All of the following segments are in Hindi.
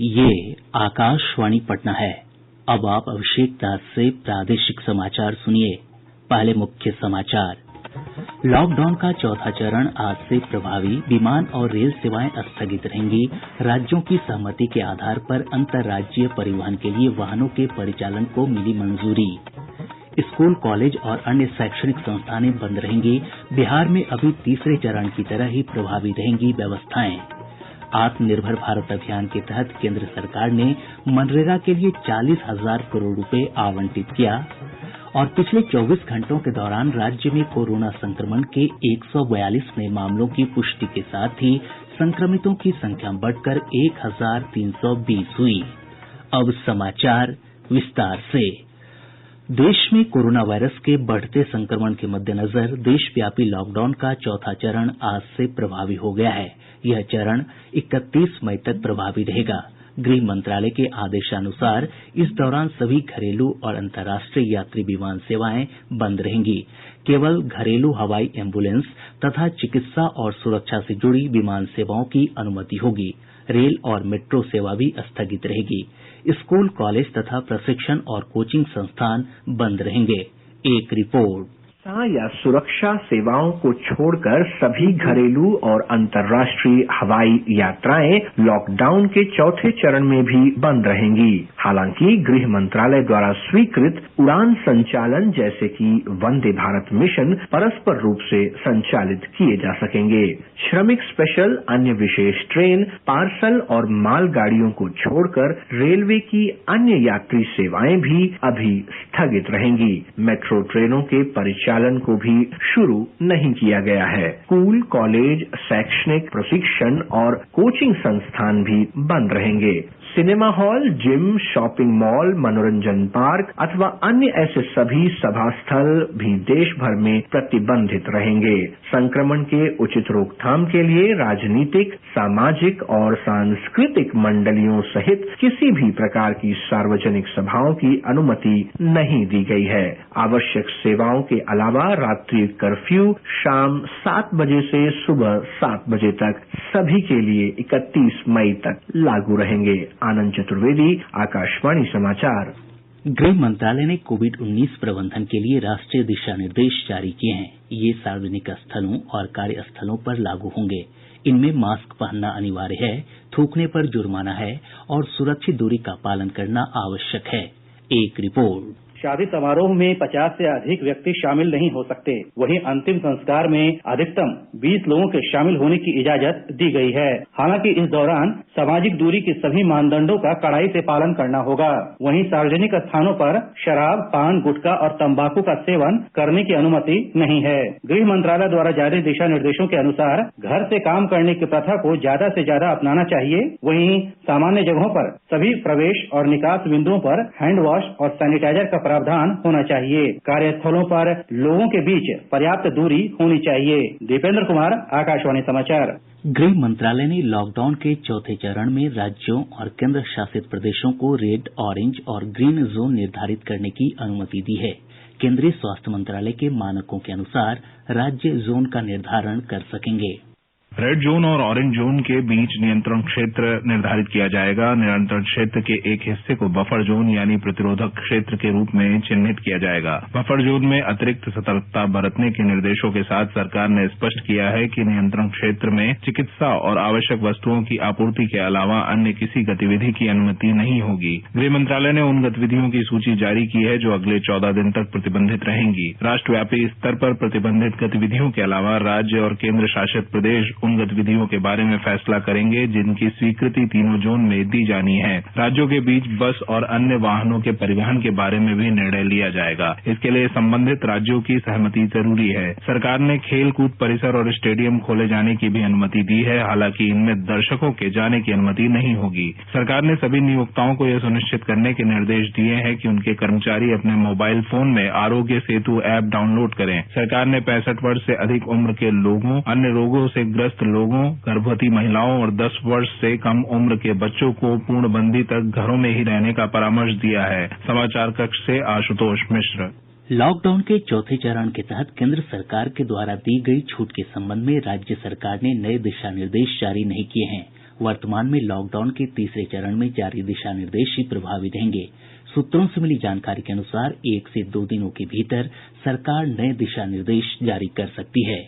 ये आकाशवाणी पटना है। अब आप अभिषेक दास से प्रादेशिक समाचार सुनिए। पहले मुख्य समाचार। लॉकडाउन का चौथा चरण आज से प्रभावी, विमान और रेल सेवाएं स्थगित रहेंगी। राज्यों की सहमति के आधार पर अंतर्राज्यीय परिवहन के लिए वाहनों के परिचालन को मिली मंजूरी। स्कूल, कॉलेज और अन्य शैक्षणिक संस्थानें बंद रहेंगी। बिहार में अभी तीसरे चरण की तरह ही प्रभावी रहेंगी व्यवस्थाएं। आत्मनिर्भर भारत अभियान के तहत केंद्र सरकार ने मनरेगा के लिए 40,000 करोड़ रुपए आवंटित किया। और पिछले 24 घंटों के दौरान राज्य में कोरोना संक्रमण के 142 नये मामलों की पुष्टि के साथ ही संक्रमितों की संख्या बढ़कर 1,320 हुई। अब समाचार विस्तार से। देश में कोरोना वायरस के बढ़ते संक्रमण के मद्देनजर देशव्यापी लॉकडाउन का चौथा चरण आज से प्रभावी हो गया है। यह चरण 31 मई तक प्रभावी रहेगा। गृह मंत्रालय के आदेशानुसार इस दौरान सभी घरेलू और अंतर्राष्ट्रीय यात्री विमान सेवाएं बंद रहेंगी। केवल घरेलू हवाई एम्बुलेंस तथा चिकित्सा और सुरक्षा से जुड़ी विमान सेवाओं की अनुमति होगी। रेल और मेट्रो सेवा भी स्थगित रहेगी। स्कूल, कॉलेज तथा प्रशिक्षण और कोचिंग संस्थान बंद रहेंगे। एक रिपोर्ट। या सुरक्षा सेवाओं को छोड़कर सभी घरेलू और अंतर्राष्ट्रीय हवाई यात्राएं लॉकडाउन के चौथे चरण में भी बंद रहेंगी। हालांकि गृह मंत्रालय द्वारा स्वीकृत उड़ान संचालन जैसे कि वंदे भारत मिशन परस्पर रूप से संचालित किए जा सकेंगे। श्रमिक स्पेशल, अन्य विशेष ट्रेन, पार्सल और माल गाड़ियों को छोड़कर रेलवे की अन्य यात्री सेवाएं भी अभी स्थगित रहेंगी। मेट्रो ट्रेनों के परिचालन को भी शुरू नहीं किया गया है। स्कूल, कॉलेज, शैक्षणिक प्रशिक्षण और कोचिंग संस्थान भी बंद रहेंगे। Cinema hall, gym, shopping mall, मनोरंजन पार्क अथवा अन्य ऐसे सभी सभा स्थल भी देश भर में प्रतिबंधित रहेंगे। संक्रमण के उचित रोकथाम के लिए राजनीतिक, सामाजिक और सांस्कृतिक मंडलियों सहित किसी भी प्रकार की सार्वजनिक सभाओं की अनुमति नहीं दी गई है। आवश्यक सेवाओं के अलावा रात्रि कर्फ्यू शाम 7 बजे से सुबह 7 बजे तक सभी के लिए 31 मई तक लागू रहेंगे। आनंद चतुर्वेदी, आकाशवाणी समाचार। गृह मंत्रालय ने कोविड-19 प्रबंधन के लिए राष्ट्रीय दिशा निर्देश जारी किए हैं। ये सार्वजनिक स्थलों और कार्यस्थलों पर लागू होंगे। इनमें मास्क पहनना अनिवार्य है, थूकने पर जुर्माना है और सुरक्षित दूरी का पालन करना आवश्यक है। एक रिपोर्ट। शादी समारोह में 50 से अधिक व्यक्ति शामिल नहीं हो सकते। वहीं अंतिम संस्कार में अधिकतम 20 लोगों के शामिल होने की इजाजत दी गई है। हालांकि इस दौरान सामाजिक दूरी के सभी मानदंडों का कड़ाई से पालन करना होगा। वहीं सार्वजनिक स्थानों पर शराब, पान, गुटखा और तंबाकू का सेवन करने की अनुमति नहीं है। गृह मंत्रालय द्वारा जारी दिशा निर्देशों के अनुसार घर से काम करने की प्रथा को ज्यादा से ज्यादा अपनाना चाहिए। वहीं सामान्य जगहों पर सभी प्रवेश और निकास बिंदुओं पर हैंड वॉश और सैनिटाइजर का प्रावधान होना चाहिए। कार्यस्थलों पर लोगों के बीच पर्याप्त दूरी होनी चाहिए। दीपेंद्र कुमार, आकाशवाणी समाचार। गृह मंत्रालय ने लॉकडाउन के चौथे चरण में राज्यों और केंद्र शासित प्रदेशों को रेड, ऑरेंज और ग्रीन जोन निर्धारित करने की अनुमति दी है। केंद्रीय स्वास्थ्य मंत्रालय के मानकों के अनुसार राज्य जोन का निर्धारण कर सकेंगे। रेड जोन और ऑरेंज जोन के बीच नियंत्रण क्षेत्र निर्धारित किया जाएगा। नियंत्रण क्षेत्र के एक हिस्से को बफर जोन यानी प्रतिरोधक क्षेत्र के रूप में चिन्हित किया जाएगा। बफर जोन में अतिरिक्त सतर्कता बरतने के निर्देशों के साथ सरकार ने स्पष्ट किया है कि नियंत्रण क्षेत्र में चिकित्सा और आवश्यक वस्तुओं की आपूर्ति के अलावा अन्य किसी गतिविधि की अनुमति नहीं होगी। गृह मंत्रालय ने उन गतिविधियों की सूची जारी की है जो अगले 14 दिन तक प्रतिबंधित रहेंगी। राष्ट्रव्यापी स्तर पर प्रतिबंधित गतिविधियों के अलावा राज्य और केंद्र शासित प्रदेश उन गतिविधियों के बारे में फैसला करेंगे जिनकी स्वीकृति तीनों जोन में दी जानी है। राज्यों के बीच बस और अन्य वाहनों के परिवहन के बारे में भी निर्णय लिया जाएगा। इसके लिए संबंधित राज्यों की सहमति जरूरी है। सरकार ने खेल कूद परिसर और स्टेडियम खोले जाने की भी अनुमति दी है। हालांकि इनमें दर्शकों के जाने की अनुमति नहीं होगी। सरकार ने सभी नियोक्ताओं को यह सुनिश्चित करने के निर्देश दिए हैं कि उनके कर्मचारी अपने मोबाइल फोन में आरोग्य सेतु ऐप डाउनलोड करें। सरकार ने 65 वर्ष से अधिक उम्र के लोगों, अन्य रोगों से ग्रस्त लोगों, गर्भवती महिलाओं और 10 वर्ष से कम उम्र के बच्चों को पूर्णबंदी तक घरों में ही रहने का परामर्श दिया है। समाचार कक्ष से आशुतोष मिश्र। लॉकडाउन के चौथे चरण के तहत केंद्र सरकार के द्वारा दी गई छूट के संबंध में राज्य सरकार ने नए दिशा निर्देश जारी नहीं किए हैं। वर्तमान में लॉकडाउन के तीसरे चरण में जारी दिशा निर्देश ही प्रभावी रहेंगे। सूत्रों से मिली जानकारी के अनुसार 1 से 2 दिनों के भीतर सरकार नए दिशा निर्देश जारी कर सकती है।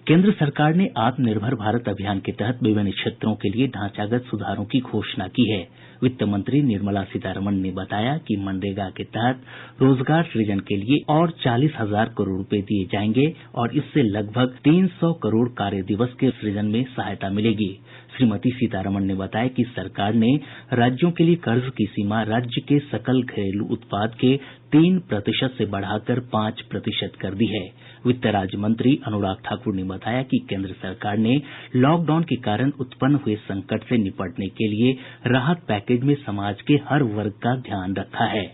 केंद्र सरकार ने आत्मनिर्भर भारत अभियान के तहत विभिन्न क्षेत्रों के लिए ढांचागत सुधारों की घोषणा की है। वित्त मंत्री निर्मला सीतारमण ने बताया कि मनरेगा के तहत रोजगार सृजन के लिए और 40,000 करोड़ रुपए दिए जाएंगे और इससे लगभग 300 करोड़ कार्य दिवस के सृजन में सहायता मिलेगी। श्रीमती सीतारमण ने बताया कि सरकार ने राज्यों के लिए कर्ज की सीमा राज्य के सकल घरेलू उत्पाद के 3% से बढ़ाकर 5% कर दी है। वित्त राज्य मंत्री अनुराग ठाकुर ने बताया कि केंद्र सरकार ने लॉकडाउन के कारण उत्पन्न हुए संकट से निपटने के लिए राहत पैकेज में समाज के हर वर्ग का ध्यान रखा है।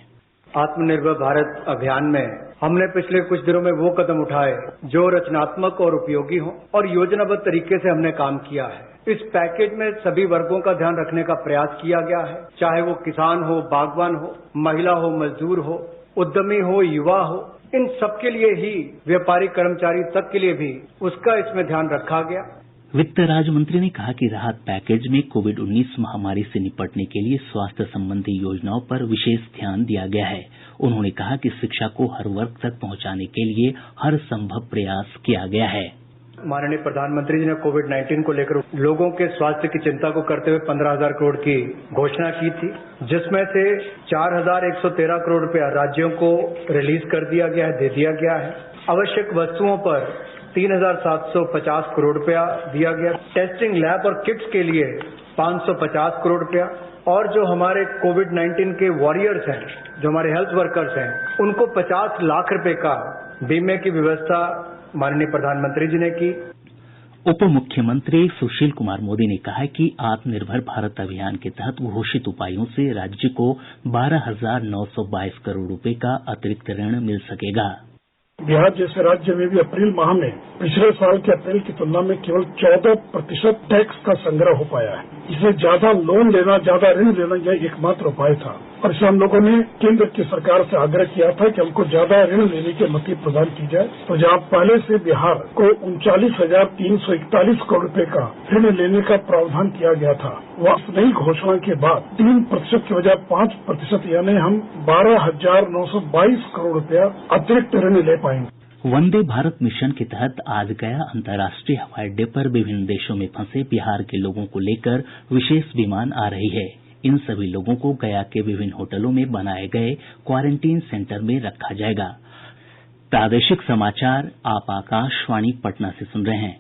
आत्मनिर्भर भारत अभियान में हमने पिछले कुछ दिनों में वो कदम उठाए जो रचनात्मक और उपयोगी हों और योजनाबद्ध तरीके से हमने काम किया है। इस पैकेज में सभी वर्गों का ध्यान रखने का प्रयास किया गया है, चाहे वो किसान हो, बागवान हो, महिला हो, मजदूर हो, उद्यमी हो, युवा हो, इन सबके लिए ही, व्यापारी कर्मचारी तक के लिए भी उसका इसमें ध्यान रखा गया। वित्त राज्य मंत्री ने कहा कि राहत पैकेज में कोविड-19 महामारी से निपटने के लिए स्वास्थ्य संबंधी योजनाओं पर विशेष ध्यान दिया गया है। उन्होंने कहा कि शिक्षा को हर वर्ग तक पहुंचाने के लिए हर संभव प्रयास किया गया है। माननीय प्रधानमंत्री जी ने कोविड-19 को लेकर लोगों के स्वास्थ्य की चिंता को करते हुए 15,000 करोड़ की घोषणा की थी, जिसमें से 4,113 करोड़ रुपया राज्यों को रिलीज कर दिया गया है, दे दिया गया है। आवश्यक वस्तुओं पर 3,750 करोड़ रुपया दिया गया। टेस्टिंग लैब और किट्स के लिए 550 करोड़ रुपया और जो हमारे कोविड-19 के वॉरियर्स हैं, जो हमारे हेल्थ वर्कर्स हैं, उनको 50 लाख रुपए का बीमे की व्यवस्था माननीय प्रधानमंत्री जी ने की। उप मुख्यमंत्री सुशील कुमार मोदी ने कहा है कि आत्मनिर्भर भारत अभियान के तहत घोषित उपायों से राज्य को 12,922 करोड़ रुपए का अतिरिक्त ऋण मिल सकेगा। बिहार जैसे राज्य में भी अप्रैल माह में पिछले साल के अप्रैल की तुलना में केवल 14% टैक्स का संग्रह हो पाया है। इसलिए ज्यादा लोन लेना, ज्यादा ऋण लेना यह एकमात्र उपाय था और इसे हम लोगों ने केंद्र की सरकार से आग्रह किया था कि हमको ज्यादा ऋण लेने की अनुमति प्रदान की जाए। तो जहां पहले से बिहार को 39,341 करोड़ रुपए का ऋण लेने का प्रावधान किया गया था, वह नई घोषणा के बाद 3% की बजाय 5% यानी हम 12,922 करोड़ रुपया अतिरिक्त ऋण ले पाएंगे। वंदे भारत मिशन के तहत आज गया अंतर्राष्ट्रीय हवाई अड्डे पर विभिन्न देशों में फंसे बिहार के लोगों को लेकर विशेष विमान आ रही है। इन सभी लोगों को गया के विभिन्न होटलों में बनाए गए क्वारंटीन सेंटर में रखा जाएगा। प्रादेशिक समाचार आप आकाशवाणी पटना से सुन रहे हैं।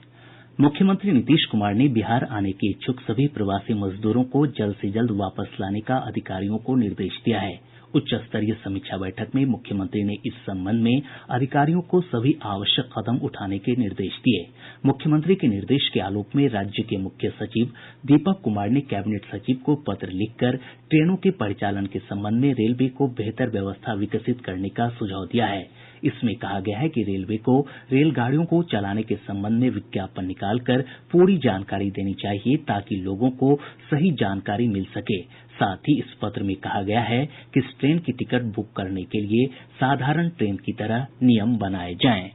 मुख्यमंत्री नीतीश कुमार ने बिहार आने के इच्छुक सभी प्रवासी मजदूरों को जल्द से जल्द वापस लाने का अधिकारियों को निर्देश दिया है। उच्च स्तरीय समीक्षा बैठक में मुख्यमंत्री ने इस संबंध में अधिकारियों को सभी आवश्यक कदम उठाने के निर्देश दिए। मुख्यमंत्री के निर्देश के आलोक में राज्य के मुख्य सचिव दीपक कुमार ने कैबिनेट सचिव को पत्र लिखकर ट्रेनों के परिचालन के संबंध में रेलवे को बेहतर व्यवस्था विकसित करने का सुझाव दिया है। इसमें कहा गया है कि रेलवे को रेलगाड़ियों को चलाने के संबंध में विज्ञापन निकालकर पूरी जानकारी देनी चाहिए ताकि लोगों को सही जानकारी मिल सके। साथ ही इस पत्र में कहा गया है कि इस ट्रेन की टिकट बुक करने के लिए साधारण ट्रेन की तरह नियम बनाए जाएं।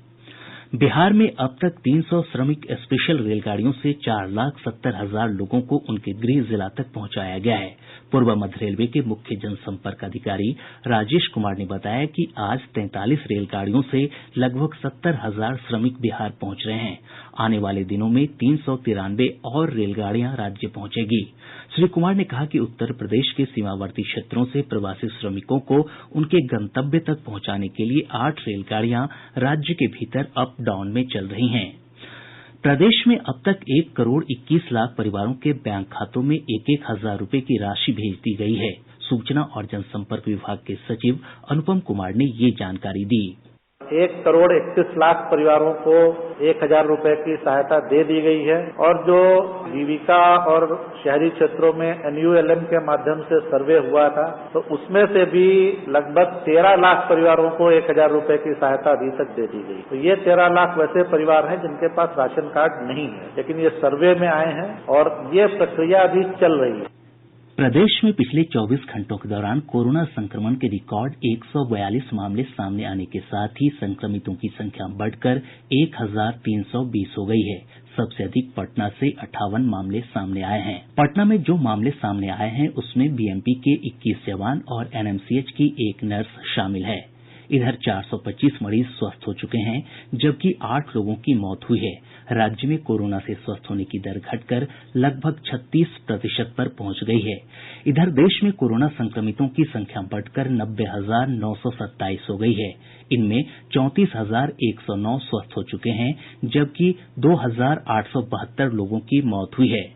बिहार में अब तक 300 श्रमिक स्पेशल रेलगाड़ियों से 4,70,000 लोगों को उनके गृह जिला तक पहुंचाया गया है। पूर्व मध्य रेलवे के मुख्य जनसंपर्क अधिकारी राजेश कुमार ने बताया कि आज 43 रेलगाड़ियों से लगभग 70,000 श्रमिक बिहार पहुंच रहे हैं। आने वाले दिनों में 393 और रेलगाड़ियां राज्य पहुंचेगी। श्री कुमार ने कहा कि उत्तर प्रदेश के सीमावर्ती क्षेत्रों से प्रवासी श्रमिकों को उनके गंतव्य तक पहुंचाने के लिए 8 रेलगाड़ियां राज्य के भीतर अप डाउन में चल रही हैं। प्रदेश में अब तक 1 करोड़ 21 लाख परिवारों के बैंक खातों में 1-1 हजार रुपए की राशि भेज दी गई है। सूचना और जनसंपर्क विभाग के सचिव अनुपम कुमार ने ये जानकारी दी। 1 करोड़ 31 लाख परिवारों को 1,000 रुपए की सहायता दे दी गई है और जो जीविका और शहरी क्षेत्रों में NULM के माध्यम से सर्वे हुआ था तो उसमें से भी लगभग 13 लाख परिवारों को 1,000 रुपए की सहायता अभी तक दे दी गई। तो ये 13 लाख वैसे परिवार हैं जिनके पास राशन कार्ड नहीं है, लेकिन ये सर्वे में आए हैं और ये प्रक्रिया अभी चल रही है। प्रदेश में पिछले 24 घंटों के दौरान कोरोना संक्रमण के रिकॉर्ड 142 मामले सामने आने के साथ ही संक्रमितों की संख्या बढ़कर 1,320 हो गई है। सबसे अधिक पटना से 58 मामले सामने आए हैं। पटना में जो मामले सामने आए हैं उसमें बीएमपी के 21 जवान और एनएमसीएच की एक नर्स शामिल है। इधर 425 मरीज स्वस्थ हो चुके हैं, जबकि 8 लोगों की मौत हुई है। राज्य में कोरोना से स्वस्थ होने की दर घटकर लगभग 36% पर पहुंच गई है। इधर देश में कोरोना संक्रमितों की संख्या बढ़कर 90,927 हो गई है। इनमें 34,109 स्वस्थ हो चुके हैं, जबकि 2,872 लोगों की मौत हुई है।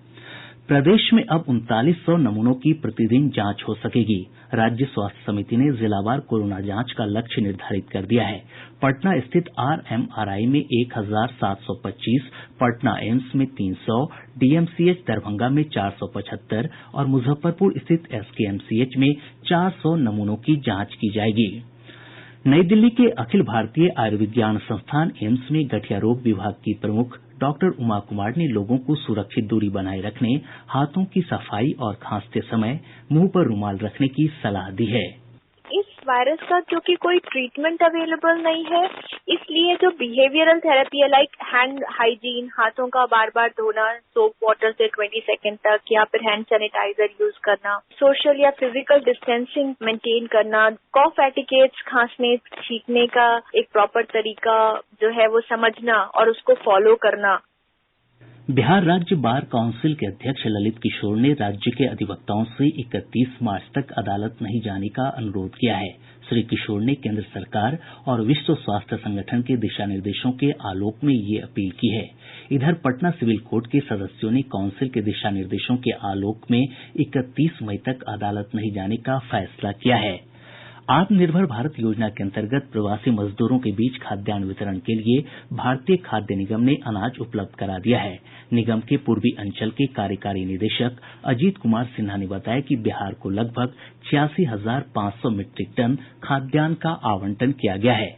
प्रदेश में अब 3900 नमूनों की प्रतिदिन जांच हो सकेगी। राज्य स्वास्थ्य समिति ने जिलावार कोरोना जांच का लक्ष्य निर्धारित कर दिया है। पटना स्थित आरएमआरआई में 1725, पटना एम्स में 300, डीएमसीएच दरभंगा में 475 और मुजफ्फरपुर स्थित एसकेएमसीएच में 400 नमूनों की जांच की जाएगी। नई दिल्ली के अखिल भारतीय आयुर्विज्ञान संस्थान एम्स में गठिया रोग विभाग की प्रमुख डॉक्टर उमा कुमार ने लोगों को सुरक्षित दूरी बनाए रखने, हाथों की सफाई और खांसते समय मुंह पर रुमाल रखने की सलाह दी है। इस वायरस का क्योंकि कोई ट्रीटमेंट अवेलेबल नहीं है, इसलिए जो बिहेवियरल थेरेपी है लाइक हैंड हाइजीन, हाथों का बार बार धोना सोप वाटर से 20 सेकंड तक, या फिर हैंड सैनिटाइजर यूज करना, सोशल या फिजिकल डिस्टेंसिंग मेंटेन करना, कॉफ एटिकेट्स, खांसने छींकने का एक प्रॉपर तरीका जो है वो समझना और उसको फॉलो करना। बिहार राज्य बार काउंसिल के अध्यक्ष ललित किशोर ने राज्य के अधिवक्ताओं से 31 मार्च तक अदालत नहीं जाने का अनुरोध किया है। श्री किशोर ने केंद्र सरकार और विश्व स्वास्थ्य संगठन के दिशा निर्देशों के आलोक में ये अपील की है। इधर पटना सिविल कोर्ट के सदस्यों ने काउंसिल के दिशा निर्देशों के आलोक में 31 मई तक अदालत नहीं जाने का फैसला किया है। आत्मनिर्भर भारत योजना के अंतर्गत प्रवासी मजदूरों के बीच खाद्यान्न वितरण के लिए भारतीय खाद्य निगम ने अनाज उपलब्ध करा दिया है। निगम के पूर्वी अंचल के कार्यकारी निदेशक अजीत कुमार सिन्हा ने बताया कि बिहार को लगभग 86,500 मीट्रिक टन खाद्यान्न का आवंटन किया गया है।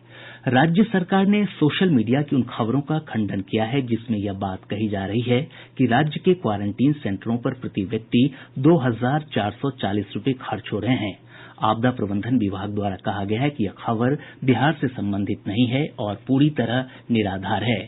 राज्य सरकार ने सोशल मीडिया की उन खबरों का खंडन किया है जिसमें यह बात कही जा रही है कि राज्य के क्वारंटीन सेंटरों पर प्रति व्यक्ति 2,440 रूपये खर्च हो रहे हैं। आपदा प्रबंधन विभाग द्वारा कहा गया है कि यह खबर बिहार से संबंधित नहीं है और पूरी तरह निराधार है।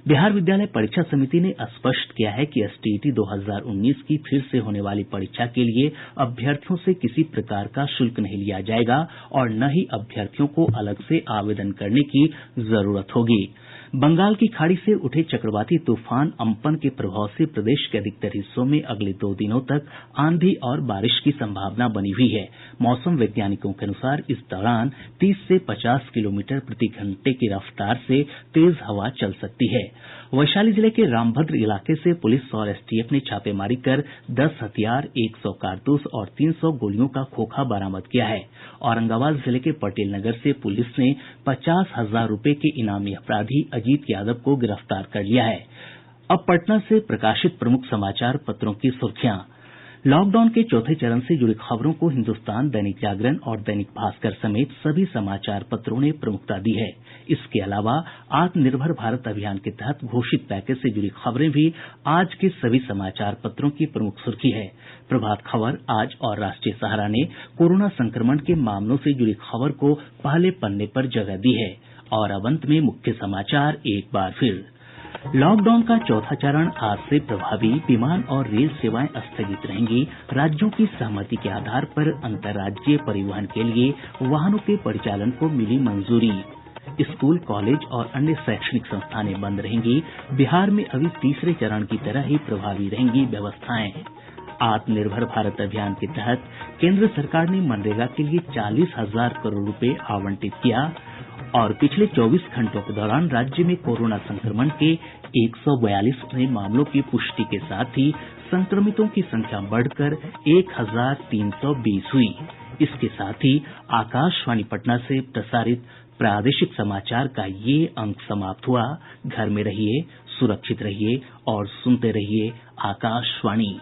बिहार विद्यालय परीक्षा समिति ने स्पष्ट किया है कि एसटीईटी 2019 की फिर से होने वाली परीक्षा के लिए अभ्यर्थियों से किसी प्रकार का शुल्क नहीं लिया जाएगा और न ही अभ्यर्थियों को अलग से आवेदन करने की जरूरत होगी। बंगाल की खाड़ी से उठे चक्रवाती तूफान अम्पन के प्रभाव से प्रदेश के अधिकतर हिस्सों में अगले 2 दिनों तक आंधी और बारिश की संभावना बनी हुई है। मौसम वैज्ञानिकों के अनुसार इस दौरान 30 से 50 किलोमीटर प्रति घंटे की रफ्तार से तेज हवा चल सकती है। वैशाली जिले के रामभद्र इलाके से पुलिस और एसटीएफ ने छापेमारी कर 10 हथियार, 100 कारतूस और 300 गोलियों का खोखा बरामद किया है। औरंगाबाद जिले के पटेल नगर से पुलिस ने 50,000 रूपये के इनामी अपराधी अजीत यादव को गिरफ्तार कर लिया है। अब पटना से प्रकाशित प्रमुख समाचार पत्रों की सुर्खियां। लॉकडाउन के चौथे चरण से जुड़ी खबरों को हिन्दुस्तान, दैनिक जागरण और दैनिक भास्कर समेत सभी समाचार पत्रों ने प्रमुखता दी है। इसके अलावा आत्मनिर्भर भारत अभियान के तहत घोषित पैकेज से जुड़ी खबरें भी आज के सभी समाचार पत्रों की प्रमुख सुर्खी है। प्रभात खबर, आज और राष्ट्रीय सहारा ने कोरोना संक्रमण के मामलों से जुड़ी खबर को पहले पन्ने पर जगह दी है। और अब अंत में मुख्य समाचार एक बार फिर। लॉकडाउन का चौथा चरण आज से प्रभावी, विमान और रेल सेवाएं स्थगित रहेंगी। राज्यों की सहमति के आधार पर अंतर्राज्यीय परिवहन के लिए वाहनों के परिचालन को मिली मंजूरी। स्कूल, कॉलेज और अन्य शैक्षणिक संस्थानें बंद रहेंगी। बिहार में अभी तीसरे चरण की तरह ही प्रभावी रहेंगी व्यवस्थाएं। आत्मनिर्भर भारत अभियान के तहत केंद्र सरकार ने मनरेगा के लिए 40,000 करोड़ रुपए आवंटित किया। और पिछले 24 घंटों के दौरान राज्य में कोरोना संक्रमण के 142 नए मामलों की पुष्टि के साथ ही संक्रमितों की संख्या बढ़कर 1,320 हुई। इसके साथ ही आकाशवाणी पटना से प्रसारित प्रादेशिक समाचार का ये अंक समाप्त हुआ। घर में रहिए, सुरक्षित रहिए और सुनते रहिए आकाशवाणी।